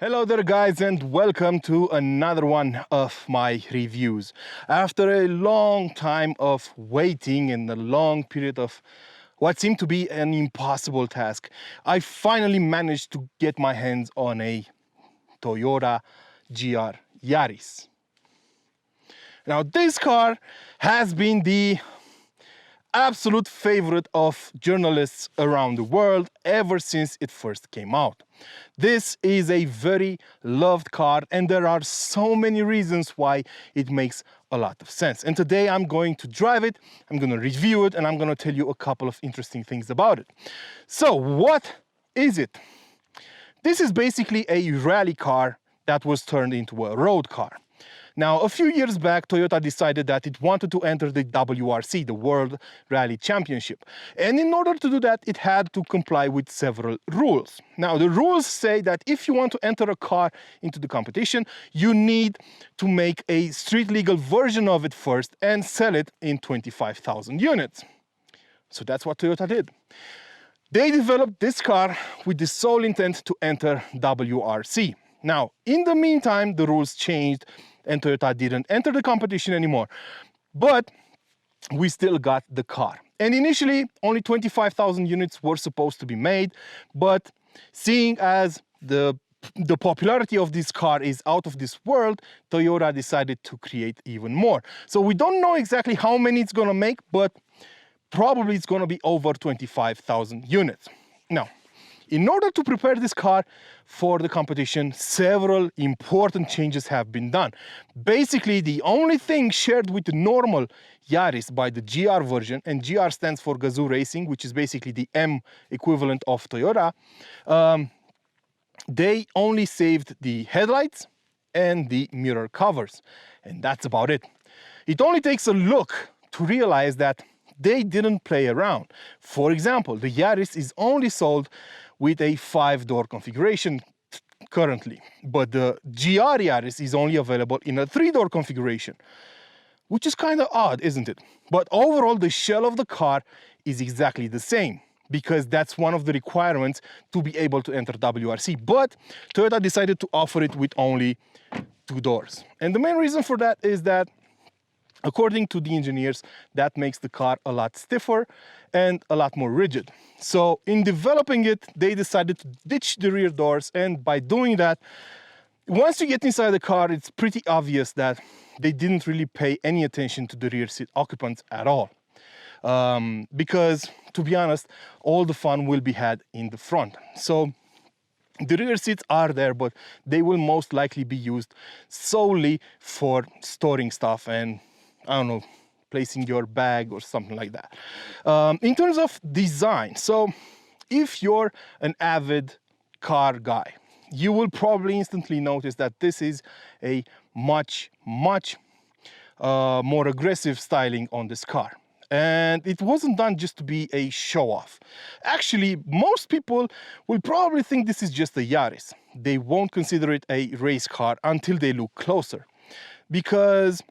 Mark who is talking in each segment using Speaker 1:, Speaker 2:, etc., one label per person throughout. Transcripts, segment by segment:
Speaker 1: Hello there guys, and welcome to another one of my reviews. After a long time of waiting and a long period of what seemed to be an impossible task, I finally managed to get my hands on a Toyota GR Yaris. Now this car has been the absolute favorite of journalists around the world ever since it first came out. This is a very loved car, and there are so many reasons why it makes a lot of sense. And today I'm going to drive it, I'm going to review it, and I'm going to tell you a couple of interesting things about it. So what is it? This is basically a rally car that was turned into a road car. Now, a few years back, Toyota decided that it wanted to enter the WRC, the World Rally Championship. And in order to do that, it had to comply with several rules. Now, the rules say that if you want to enter a car into the competition, you need to make a street legal version of it first and sell it in 25,000 units. So that's what Toyota did. They developed this car with the sole intent to enter WRC. Now, in the meantime, the rules changed and Toyota didn't enter the competition anymore. But we still got the car. And initially, only 25,000 units were supposed to be made. But seeing as the popularity of this car is out of this world, Toyota decided to create even more. So we don't know exactly how many it's going to make, but probably it's going to be over 25,000 units. Now, in order to prepare this car for the competition, several important changes have been done. Basically, the only thing shared with the normal Yaris by the GR version, and GR stands for Gazoo Racing, which is basically the M equivalent of Toyota, they only saved the headlights and the mirror covers, and that's about it. It only takes a look to realize that they didn't play around. For example, the Yaris is only sold with a 5-door configuration currently, but the GR Yaris is only available in a 3-door configuration, which is kind of odd, isn't it? But overall, the shell of the car is exactly the same, because that's one of the requirements to be able to enter WRC. But Toyota decided to offer it with only 2 doors. And the main reason for that is that, according to the engineers, that makes the car a lot stiffer and a lot more rigid. So in developing it, they decided to ditch the rear doors, and by doing that, once you get inside the car, it's pretty obvious that they didn't really pay any attention to the rear seat occupants at all. Because, to be honest, all the fun will be had in the front. So the rear seats are there, but they will most likely be used solely for storing stuff and, I don't know, placing your bag or something like that. In terms of design, so if you're an avid car guy, you will probably instantly notice that this is a much more aggressive styling on this car. And it wasn't done just to be a show-off. Actually, most people will probably think this is just a Yaris. They won't consider it a race car until they look closer. Because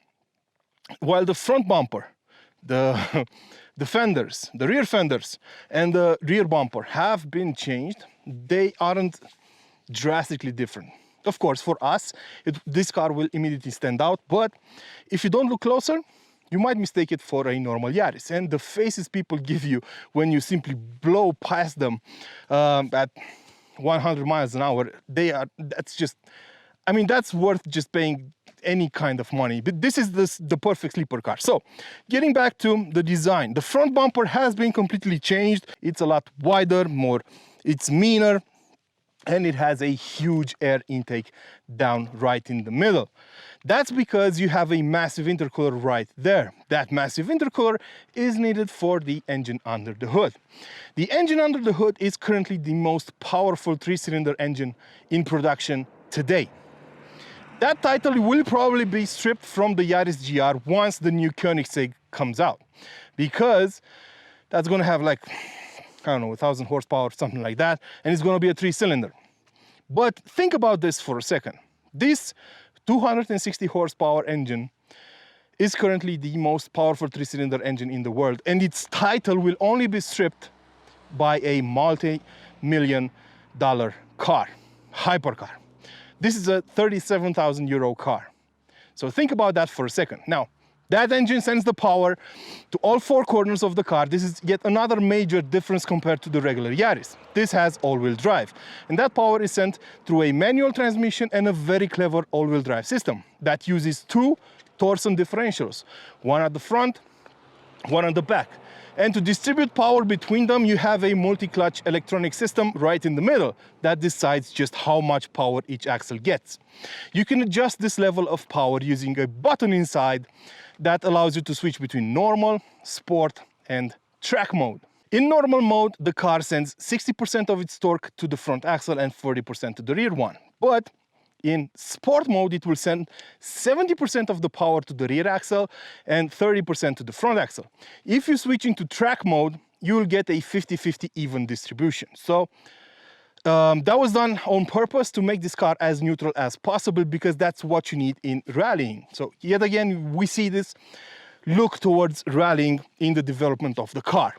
Speaker 1: while the front bumper, the fenders, the rear fenders, and the rear bumper have been changed, they aren't drastically different. Of course, for us, this car will immediately stand out, but if you don't look closer, you might mistake it for a normal Yaris. And the faces people give you when you simply blow past them at 100 miles an hour, that's just, I mean, that's worth just paying any kind of money. But this is the perfect sleeper car. So getting back to the design, the front bumper has been completely changed. It's a lot wider, it's meaner, and it has a huge air intake down right in the middle. That's because you have a massive intercooler right there. That massive intercooler is needed for the engine under the hood. The engine under the hood is currently the most powerful 3-cylinder engine in production today. That title will probably be stripped from the Yaris GR once the new Koenigsegg comes out, because that's going to have like, I don't know, 1,000 horsepower, something like that, and it's going to be a 3-cylinder. But think about this for a second. This 260 horsepower engine is currently the most powerful 3-cylinder engine in the world, and its title will only be stripped by a multi-million-dollar car, hypercar. This is a 37,000 euro car. So think about that for a second. Now, that engine sends the power to all four corners of the car. This is yet another major difference compared to the regular Yaris. This has all-wheel drive, and that power is sent through a manual transmission and a very clever all-wheel drive system that uses two torsion differentials, one at the front, one at the back. And to distribute power between them, you have a multi-clutch electronic system right in the middle that decides just how much power each axle gets. You can adjust this level of power using a button inside that allows you to switch between normal, sport, and track mode. In normal mode, the car sends 60% of its torque to the front axle and 40% to the rear one. But in sport mode, it will send 70% of the power to the rear axle and 30% to the front axle. If you switch into track mode, you will get a 50-50 even distribution. So that was done on purpose to make this car as neutral as possible, because that's what you need in rallying. So yet again, we see this look towards rallying in the development of the car.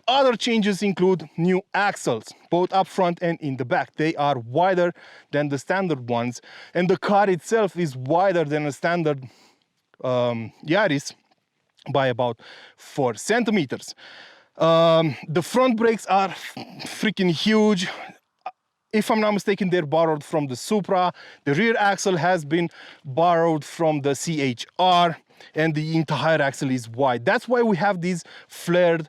Speaker 1: Other changes include new axles, both up front and in the back. They are wider than the standard ones, and the car itself is wider than a standard Yaris by about 4 centimeters. The front brakes are freaking huge. If I'm not mistaken, they're borrowed from the Supra. The rear axle has been borrowed from the CHR, and the entire axle is wide. That's why we have these flared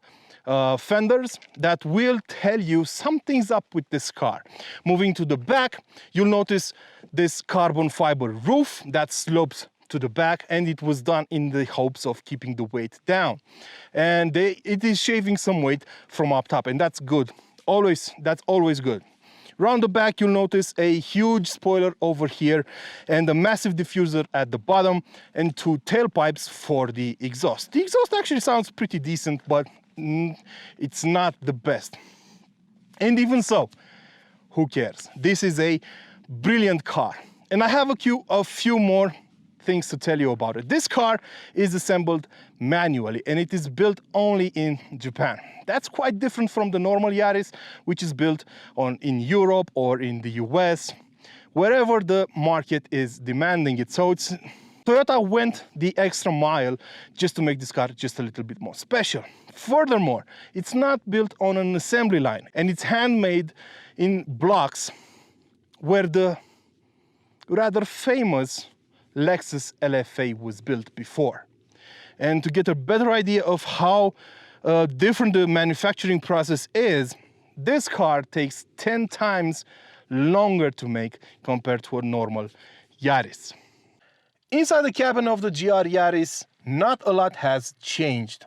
Speaker 1: fenders that will tell you something's up with this car. Moving to the back, you'll notice this carbon fiber roof that slopes to the back, and it was done in the hopes of keeping the weight down. And it is shaving some weight from up top, and that's good. That's always good. Round the back, you'll notice a huge spoiler over here and a massive diffuser at the bottom and 2 tailpipes for the exhaust. The exhaust actually sounds pretty decent, but it's not the best. And even so, who cares? This is a brilliant car. And I have a few more things to tell you about it. This car is assembled manually, and it is built only in Japan. That's quite different from the normal Yaris, which is built in Europe or in the US, wherever the market is demanding it. So Toyota went the extra mile just to make this car just a little bit more special. Furthermore, it's not built on an assembly line, and it's handmade in blocks where the rather famous Lexus LFA was built before. And to get a better idea of how different the manufacturing process is, this car takes 10 times longer to make compared to a normal Yaris. Inside the cabin of the GR Yaris, not a lot has changed.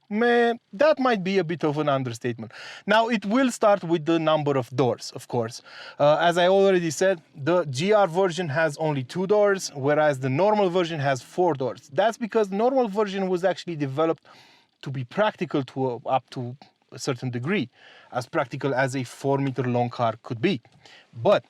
Speaker 1: That might be a bit of an understatement. Now, it will start with the number of doors, of course. As I already said, the GR version has only 2 doors, whereas the normal version has 4 doors. That's because the normal version was actually developed to be practical up to a certain degree, as practical as a 4-meter long car could be. But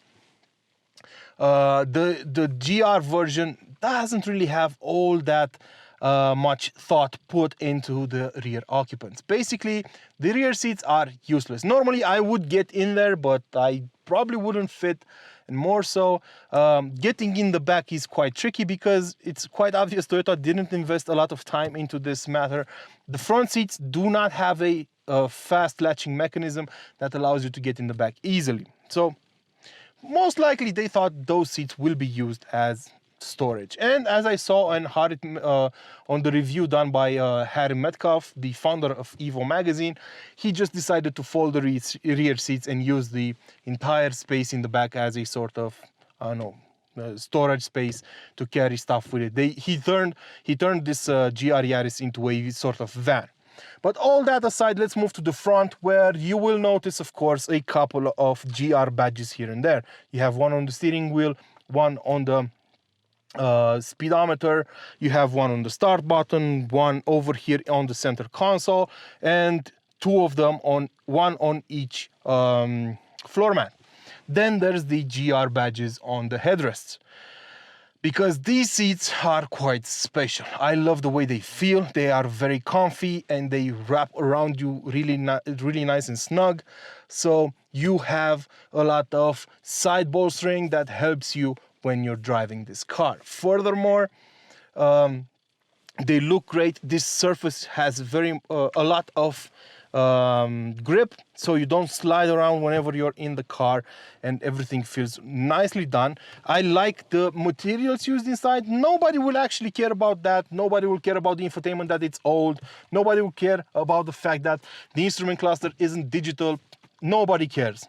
Speaker 1: the GR version doesn't really have all that much thought put into the rear occupants. Basically, the rear seats are useless. Normally, I would get in there, but I probably wouldn't fit. And more so, getting in the back is quite tricky because it's quite obvious Toyota didn't invest a lot of time into this matter. The front seats do not have a fast latching mechanism that allows you to get in the back easily. So most likely they thought those seats will be used as storage. And as I saw on the review done by Harry Metcalf, the founder of Evo magazine, he just decided to fold the rear seats and use the entire space in the back as a sort of, I don't know, storage space to carry stuff with it. He turned this GR Yaris into a sort of van. But all that aside, let's move to the front, where you will notice, of course, a couple of GR badges here and there. You have one on the steering wheel, one on the speedometer, you have one on the start button, one over here on the center console, and 2 of them one on each floor mat. Then there's the GR badges on the headrests. because these seats are quite special. I love the way they feel. They are very comfy and they wrap around you really nice and snug. So you have a lot of side bolstering that helps you when you're driving this car. Furthermore, they look great. This surface has a lot of grip, so you don't slide around whenever you're in the car, and everything feels nicely done. I like the materials used inside. Nobody will actually care about that. Nobody will care about the infotainment, that it's old. Nobody will care about the fact that the instrument cluster isn't digital. Nobody cares.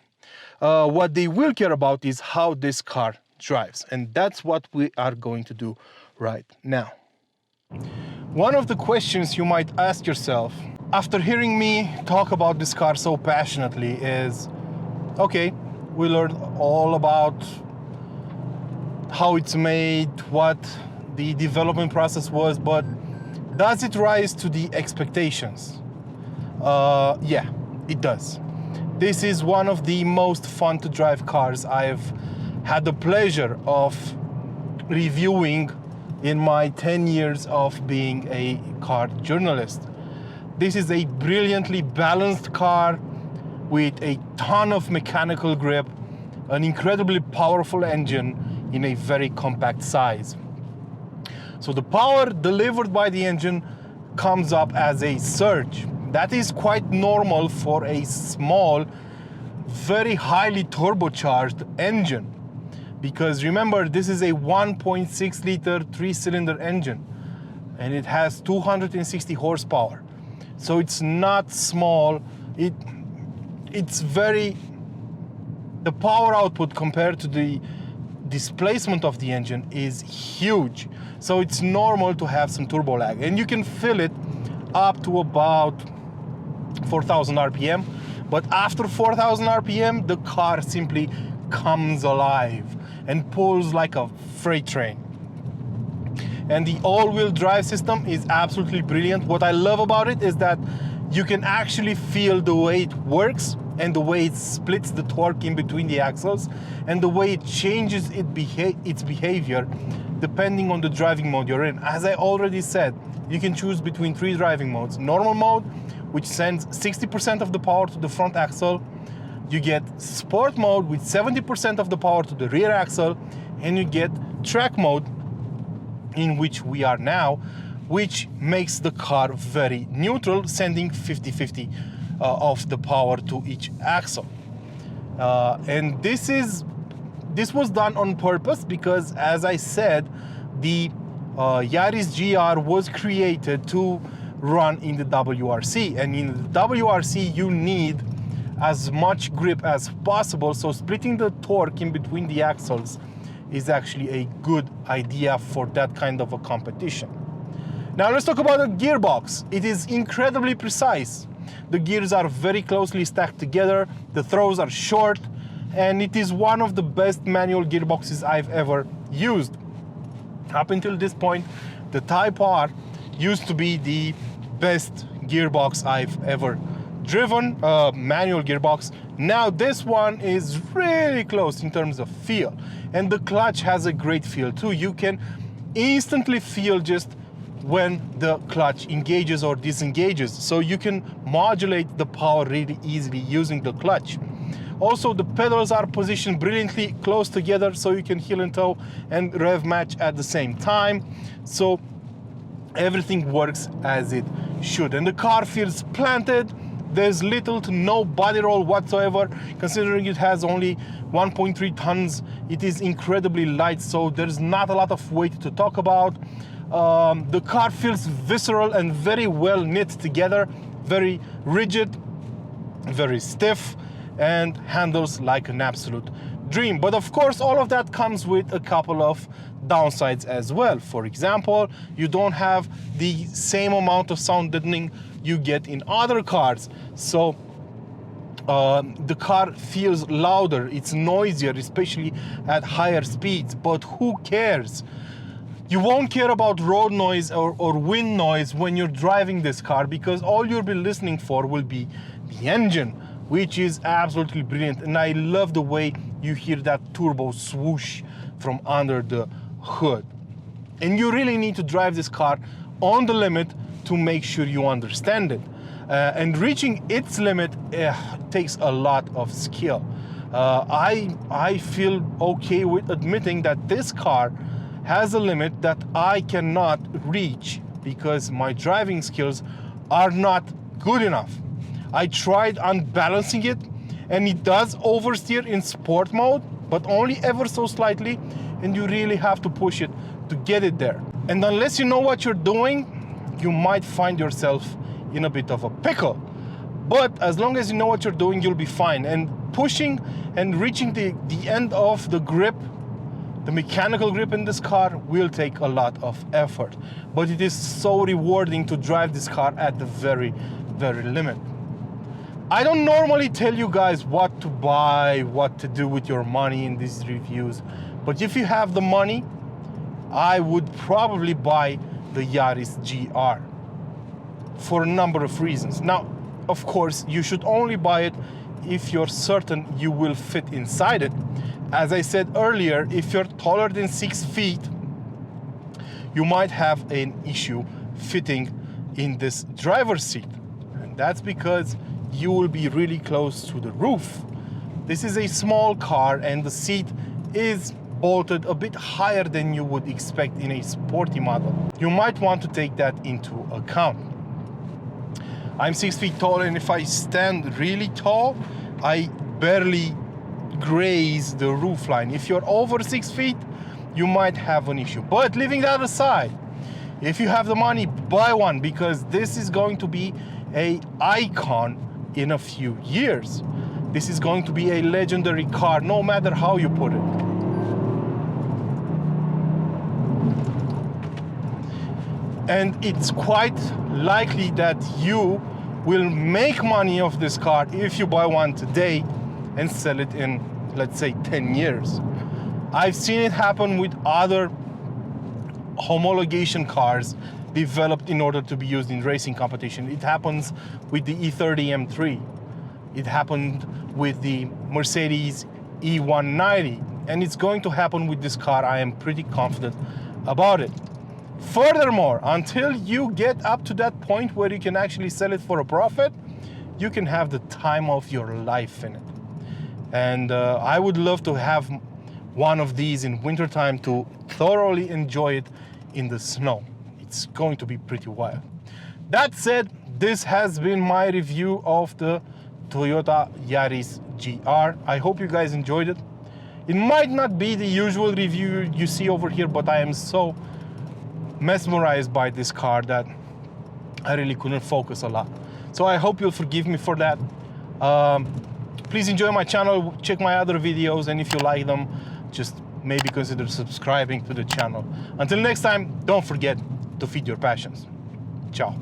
Speaker 1: What they will care about is how this car drives, and that's what we are going to do right now. One of the questions you might ask yourself after hearing me talk about this car so passionately is, okay, we learned all about how it's made, what the development process was, but does it rise to the expectations? Yeah, it does. This is one of the most fun to drive cars I've had the pleasure of reviewing in my 10 years of being a car journalist. This is a brilliantly balanced car with a ton of mechanical grip, an incredibly powerful engine in a very compact size. So the power delivered by the engine comes up as a surge. That is quite normal for a small, very highly turbocharged engine. Because remember, this is a 1.6 liter 3-cylinder engine and it has 260 horsepower. So it's not small. The power output compared to the displacement of the engine is huge. So it's normal to have some turbo lag, and you can feel it up to about 4,000 RPM. But after 4,000 RPM, the car simply comes alive and pulls like a freight train. And the all-wheel drive system is absolutely brilliant. What I love about it is that you can actually feel the way it works and the way it splits the torque in between the axles and the way it changes its behavior depending on the driving mode you're in. As I already said, you can choose between 3 driving modes. Normal mode, which sends 60% of the power to the front axle. You get sport mode with 70% of the power to the rear axle, and you get track mode, in which we are now, which makes the car very neutral, sending 50-50 of the power to each axle. And this was done on purpose because, as I said, the Yaris GR was created to run in the WRC, and in the WRC you need as much grip as possible, so splitting the torque in between the axles is actually a good idea for that kind of a competition. Now let's talk about the gearbox. It is incredibly precise. The gears are very closely stacked together, the throws are short, and it is one of the best manual gearboxes I've ever used. Up until this point, the Type R used to be the best gearbox I've ever driven, manual gearbox. Now this one is really close in terms of feel, and the clutch has a great feel too. You can instantly feel just when the clutch engages or disengages, so you can modulate the power really easily using the clutch. Also, the pedals are positioned brilliantly close together, so you can heel and toe and rev match at the same time, so everything works as it should. And the car feels planted. There's little to no body roll whatsoever. Considering it has only 1.3 tons, it is incredibly light, so there's not a lot of weight to talk about. The car feels visceral and very well knit together, very rigid, very stiff, and handles like an absolute dream. But of course, all of that comes with a couple of downsides as well. For example, you don't have the same amount of sound deadening you get in other cars, so the car feels louder, it's noisier, especially at higher speeds. But who cares? You won't care about road noise or wind noise when you're driving this car, because all you'll be listening for will be the engine, which is absolutely brilliant. And I love the way you hear that turbo swoosh from under the hood. And you really need to drive this car on the limit to make sure you understand it. And reaching its limit takes a lot of skill. I feel okay with admitting that this car has a limit that I cannot reach because my driving skills are not good enough. I tried unbalancing it, and it does oversteer in sport mode, but only ever so slightly, and you really have to push it to get it there. And unless you know what you're doing, you might find yourself in a bit of a pickle. But as long as you know what you're doing, you'll be fine. And pushing and reaching the end of the grip, the mechanical grip in this car, will take a lot of effort. But it is so rewarding to drive this car at the very, very limit. I don't normally tell you guys what to buy, what to do with your money in these reviews, but if you have the money, I would probably buy the Yaris GR for a number of reasons. Now, of course, you should only buy it if you're certain you will fit inside it. As I said earlier, if you're taller than 6 feet, you might have an issue fitting in this driver's seat. And that's because you will be really close to the roof. This is a small car and the seat is bolted a bit higher than you would expect in a sporty model. You might want to take that into account. I'm 6 feet tall, and if I stand really tall, I barely graze the roof line. If you're over 6 feet, you might have an issue. But leaving that aside, if you have the money, buy one, because this is going to be an icon in a few years. This is going to be a legendary car, no matter how you put it. And it's quite likely that you will make money off this car if you buy one today and sell it in, let's say, 10 years. I've seen it happen with other homologation cars developed in order to be used in racing competition. It happens with the E30 M3. It happened with the Mercedes E190. And it's going to happen with this car. I am pretty confident about it. Furthermore, until you get up to that point where you can actually sell it for a profit, you can have the time of your life in it. And I would love to have one of these in wintertime to thoroughly enjoy it in the snow. It's going to be pretty wild. That said, this has been my review of the Toyota Yaris GR. I hope you guys enjoyed it. It might not be the usual review you see over here, but I am so mesmerized by this car that I really couldn't focus a lot. So I hope you'll forgive me for that. Please enjoy my channel, check my other videos, and if you like them, just maybe consider subscribing to the channel. Until next time, don't forget to feed your passions. Ciao.